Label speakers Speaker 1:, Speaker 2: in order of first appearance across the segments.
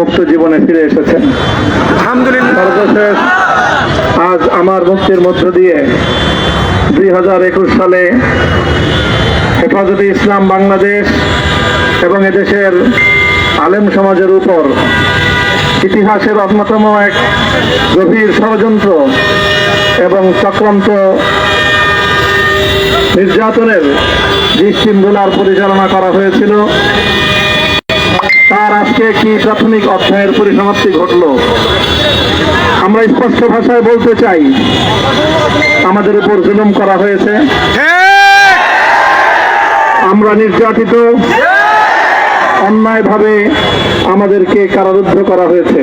Speaker 1: মুক্ত জীবনে ফিরে এসেছেন। সর্বশেষ আজ আমার মুক্তির মধ্য দিয়ে 2021 সালে হেফাজতে ইসলাম বাংলাদেশ এবং এদেশের আলেম সমাজের উপর ইতিহাসের অন্যতম এক গভীর ষড়যন্ত্র এবং চক্রান্ত নির্যাতনের দৃষ্টিমূলার পরিচালনা করা হয়েছিল, তার আজকে একটি প্রাথমিক অধ্যায়ের পরিসমাপ্তি ঘটল। আমরা স্পষ্ট ভাষায় বলতে চাই, আমাদের উপর জুলুম করা হয়েছে, আমরা নির্যাতিত, অন্যায়ভাবে আমাদেরকে কারারুদ্ধ করা হয়েছে,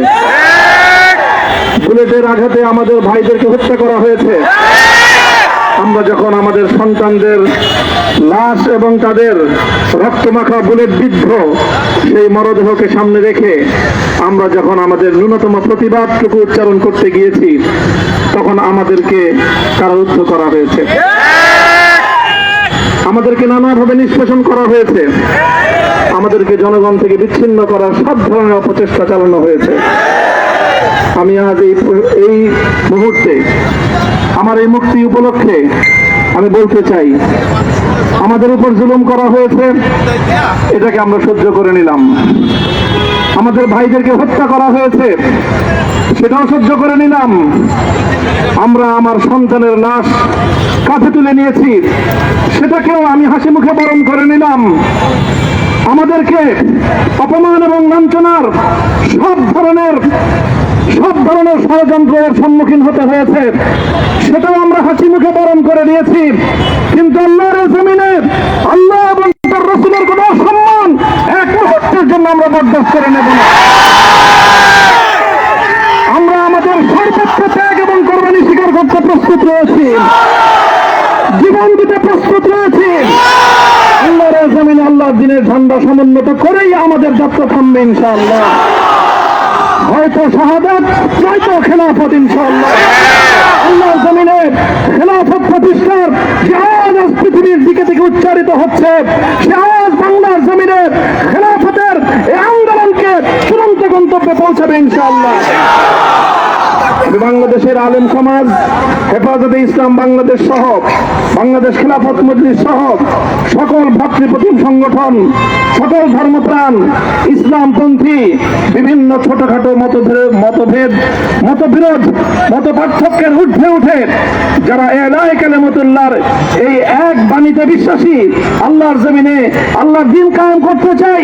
Speaker 1: বুলেটের আঘাতে আমাদের ভাইদেরকে হত্যা করা হয়েছে। আমরা যখন আমাদের সন্তানদের লাশ এবং তাদের রক্তমাখা বুলেট বিদ্ধ সেই মরদেহকে সামনে রেখে আমরা যখন আমাদের ন্যূনতম প্রতিবাদটুকু উচ্চারণ করতে গিয়েছি, তখন আমাদেরকে কারারুদ্ধ করা হয়েছে, আমাদেরকে নানাভাবে নিষ্পেষণ করা হয়েছে, আমাদেরকে জনগণ থেকে বিচ্ছিন্ন করার সব ধরনের অপচেষ্টা চালানো হয়েছে। আমি আজ এই মুহূর্তে আমার এই মুক্তি উপলক্ষে আমি বলতে চাই, আমাদের উপর জুলুম করা হয়েছে, এটাকে আমরা সহ্য করে নিলাম। আমাদের ভাইদেরকে হত্যা করা হয়েছে, সেটাও সহ্য করে নিলাম। আমরা আমার সন্তানের লাশ কাঁধে তুলে নিয়েছি, সেটাকেও আমি হাসি মুখে বরণ করে নিলাম। আমাদেরকে অপমান এবং লাঞ্ছনার সব ধরনের ষড়যন্ত্রের সম্মুখীন হতে হয়েছে, সেটাও আমরা হাসি মুখে বরণ করে নিয়েছি। কিন্তু আল্লাহর জমিনে আল্লাহ এবং তার রাসূলের কোন সম্মান এক মুহূর্তের জন্য আমরা বরদাস্ত করে নেব না। আমরা আমাদের সর্বোচ্চ ত্যাগ এবং কোরবানি স্বীকার করতে প্রস্তুত রয়েছি, জীবন দিতে প্রস্তুত রয়েছি। আল্লাহর জমিনে আল্লাহর দ্বীনের ঝান্ডা সমুন্নত করেই আমাদের যাত্রা থামবে ইনশাআল্লাহ। হয়তো শাহাদাত, নয়তো খেলাফত ইনশাআল্লাহ। আল্লাহর জমিনে খেলাফত প্রতিষ্ঠার যে আওয়াজ পৃথিবীর দিকে থেকে উচ্চারিত হচ্ছে, সে আওয়াজ বাংলার জমিনে খেলাফতের এই আন্দোলনকে চূড়ান্ত গন্তব্যে পৌঁছাবে ইনশাআল্লাহ। বাংলাদেশের আলেম সমাজ, হেফাজতে ইসলাম বাংলাদেশ সহ বাংলাদেশ খেলাফত মজলিস সহ সকল ভাতৃপ্রতিম সংগঠন, সকল ধর্মপ্রাণ, ইসলামপন্থী বিভিন্ন ছোটখাটো মতভেদ, মতবিরোধ, মত পার্থক্যের ঊর্ধ্বে উঠে যারা এলায়ে কালিমাতুল্লাহর এই এক বাণীতে বিশ্বাসী, আল্লাহর জমিনে আল্লাহর দ্বীন কায়েম করতে চাই,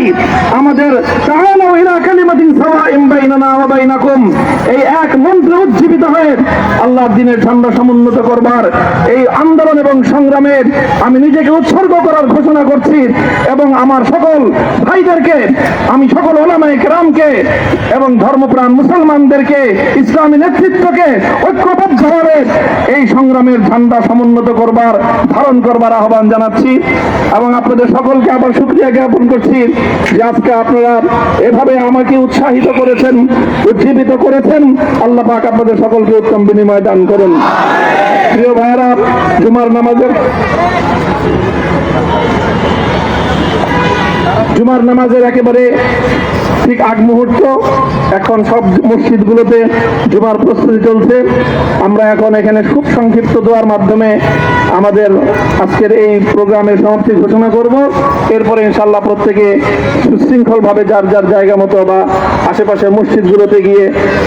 Speaker 1: আমাদের তাআলা ইলা কালিমাতিন সাওয়াইন বাইনানা ওয়া বাইনাকুম এই এক মন্ত্রে উজ্জীবিত হয়ে আল্লাহর দ্বীনের ঝান্ডা সমুন্নত করবার এই আন্দোলন এবং সংগ্রামে আমি নিজেকে উৎসর্গ করার ঘোষণা করছি। এবং আমার সকল ভাইদেরকে, আমি সকল উলামায়ে কেরামকে এবং ধর্মপ্রাণ মুসলমানদেরকে, ইসলামী নেতৃত্বকে ঐক্যবদ্ধভাবে এই সংগ্রামের ঝান্ডা সমুন্নত করবার, ধারণ করবার আহ্বান জানাচ্ছি। এবং আপনাদের সকলকে আবার শুকরিয়া জ্ঞাপন করছি যে আজকে আপনারা এভাবে আমাকে উৎসাহিত করেছেন, উজ্জীবিত করেছেন। আল্লাহ পাক আপনাদের সকলকে উত্তম বিনিময় দান করুন। প্রিয় ভাইয়েরা, জুমার নামাজের একেবারে ঠিক আগ মুহূর্ত, এখন সব মসজিদগুলোতে জুমার প্রস্তুতি চলছে। আমরা এখন এখানে খুব সংক্ষিপ্ত দোয়ার মাধ্যমে আমাদের আজকের এই প্রোগ্রামের সমাপ্তি ঘোষণা করব। এরপরে ইনশাআল্লাহ প্রত্যেকে সুশৃঙ্খলভাবে যার যার জায়গা মতো বা আশেপাশে মসজিদগুলোতে গিয়ে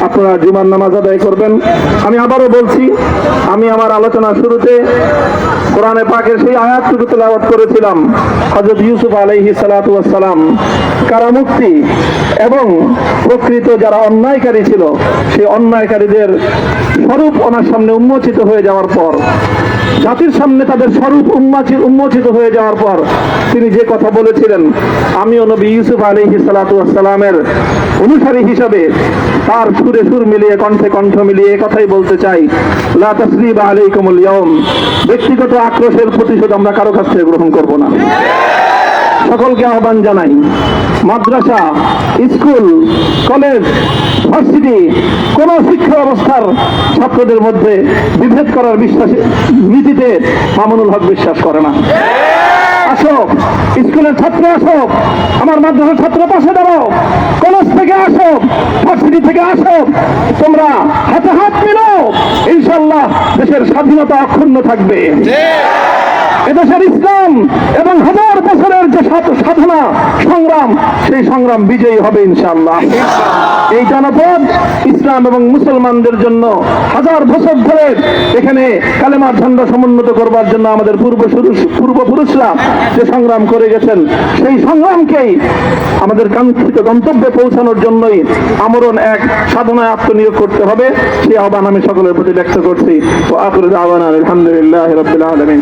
Speaker 1: আপনারা জুমার নামাজ আদায় করবেন। আমি আবারও বলছি, আমি আমার আলোচনার শুরুতে কোরআনে পাকের সেই আয়াতটুকু তেলাওয়াত করেছিলাম, হযরত ইউসুফ আলাইহিস সালাতু ওয়াস সালাম কারামুক্তি এবং প্রকৃত যারা অন্যায়কারী ছিল, সেই অন্যায়কারীদের স্বরূপ ওনার সামনে উন্মোচিত হয়ে যাওয়ার পর, জাতির সামনে তাদের স্বরূপ উন্মোচিত হয়ে যাওয়ার পর তিনি যে কথা বলেছিলেন, আমিও নবী ইউসুফ আলাইহিস সালাতু ওয়াস সালামের অনুসারী হিসাবে তার সুরে সুর মিলিয়ে, কণ্ঠে কণ্ঠ মিলিয়ে কথাই বলতে চাই, লা তাসরিবা আলাইকুমুল ইয়াউম। ব্যক্তিগত আক্রোশের প্রতিশোধ আমরা কারো কাছ থেকে গ্রহণ করব না। সকলকে আহ্বান জানাই, মাদ্রাসা, স্কুল, কলেজ, ভার্সিটি কোন শিক্ষা ব্যবস্থার ছাত্রদের মধ্যে বিভেদ করার নীতিতে মামুনুল হক বিশ্বাস করে না। আসো, স্কুলের ছাত্র আসো, আমার মাদ্রাসার ছাত্র পাশে দাঁড়াও, কলেজ থেকে আসো, ভার্সিটি থেকে আসো, তোমরা হাতে হাত মিলাও, ইনশাআল্লাহ দেশের স্বাধীনতা অক্ষুণ্ণ থাকবে। এদেশের ইসলাম এবং হাজার বছরের যে সাধনা সংগ্রাম, সেই সংগ্রাম বিজয়ী হবে ইনশাআল্লাহ। এই জনপদ ইসলাম এবং মুসলমানদের জন্য হাজার বছর ধরে এখানে কালেমার ঝান্ডা সমুন্নত করবার জন্য আমাদের পূর্বপুরুষরা যে সংগ্রাম করে গেছেন, সেই সংগ্রামকেই আমাদের কাঙ্ক্ষিত গন্তব্যে পৌঁছানোর জন্যই আমরণ এক সাধনায় আত্মনিয়োগ করতে হবে। সেই আহ্বান আমি সকলের প্রতি ব্যক্ত করছি। ওয়া আখিরু দাওয়ানা আলহামদুলিল্লাহি রাব্বিল আলামিন।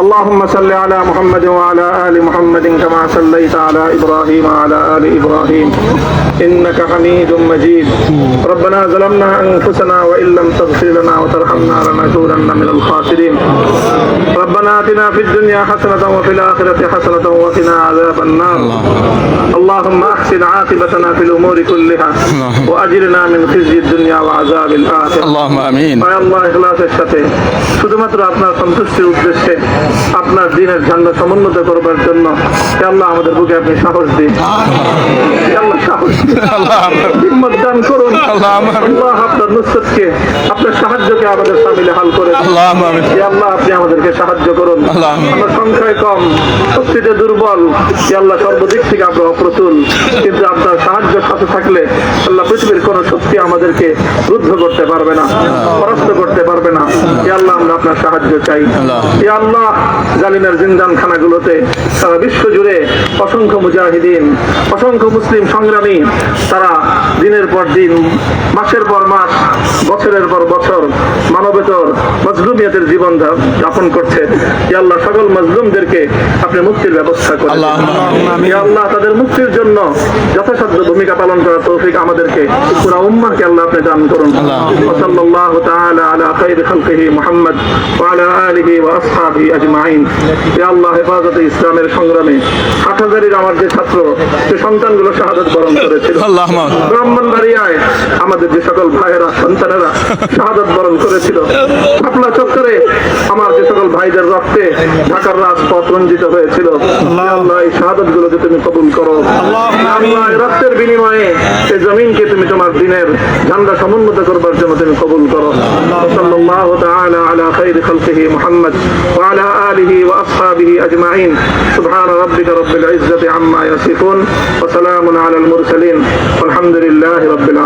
Speaker 1: اللهم صل على محمد وعلى آل محمد كما صليت على إبراهيم وعلى آل إبراهيم إنك حميد مجيد. ربنا ظلمنا أنفسنا وإن لم تغفر لنا وترحمنا لنكونن من الخاسرين. ربنا آتنا في الدنيا حسنة وفي الآخرة حسنة وقنا عذاب النار. اللهم أحسن عاقبتنا في الأمور كلها وأجرنا من خزي الدنيا وعذاب الآخرة.
Speaker 2: اللهم آمين.
Speaker 1: يا الله ইখলাসের সাথে শুধুমাত্র আপনার সন্তুষ্টির উদ্দেশ্যে আপনার দ্বীনের ঝান্ডা সমুন্নত করবার জন্য হে আল্লাহ আমাদের বুকে আপনি সাহস দিন। হে আল্লাহ সাহস দিন, হিম্মত দান করুন। আল্লাহ আপনার নুসরতকে, আপনার সাহায্যকে আমাদের সামিলে হাল করে দিন। হে আল্লাহ আপনি আমাদেরকে সাহায্য করুন। আমরা সংখ্যায় কম, শক্তিতে দুর্বল, হে আল্লাহ সর্বদিক থেকে আমরা অপ্রতুল, কিন্তু আপনার সাহায্য সাথে থাকলে আল্লাহ পৃথিবীর কোন শক্তি আমাদেরকে রুদ্ধ করতে পারবে না, পরাস্ত করতে পারবে না। হে আল্লাহ আমরা আপনার সাহায্য চাই। হে আল্লাহ জালিমের জিন্দানখানাগুলোতে সারা বিশ্ব জুড়ে অসংখ্য মুজাহিদিন, অসংখ্য মুসলিম সংগ্রামী, তারা দিনের পর দিন, মাসের পর মাস, বছরের পর বছর মানবেতর মজলুমিয়তের জীবন যাপন করছে। হে আল্লাহ সকল মজলুমদেরকে আপনি মুক্তির ব্যবস্থা করেন। হে আল্লাহ তাদের মুক্তির জন্য যথাসাধ্য ভূমিকা পালন করার তৌফিক আমাদেরকে, পুরা উম্মাহকে আল্লাহ আপনি দান করুন। সাল্লাল্লাহু তাআলা আলা খায়রি খালকিহি মুহাম্মদ ওয়া আলা আলিহি ওয়া আসহাবিহি আজমাইন। হে আল্লাহ হেফাজতে ইসলামের সংগ্রামে হাটহাজারীর আমার যে ছাত্র, যে সন্তানগুলো শাহাদাত বরণ করেছিল, ব্রাহ্মণবাড়িয়ায় আমাদের যে সকল ভাইয়েরা, সন্তানেরা শাহাদাত বরণ করেছিল, শাপলা চত্বরে আমার যে সকল ভাইদের রক্তে ঢাকার রাজপথ রঞ্জিত হয়েছিল, আল্লাহ এই শাহাদাত গুলোকে তুমি কবুল করো। আল্লাহ এই রক্তের বিনিময়ে এই জমিনকে তুমি তোমার দ্বীনের ঝান্ডা সমুন্নত করবার জন্য তুমি কবুল করো। সাল্লাল্লাহু তাআলা আলা খায়রি খালকিহি মুহাম্মদ ওয়া আলা আলিহি ওয়া আসহাবিহি আজমাইন। সুবহানা রাব্বিকা রাব্বিল ইজ্জাতি আম্মা ইয়াসিফুন ওয়া সালামুন আলাল মুরসালিন ওয়ালহামদুলিল্লাহি রাব্বিল আলামিন।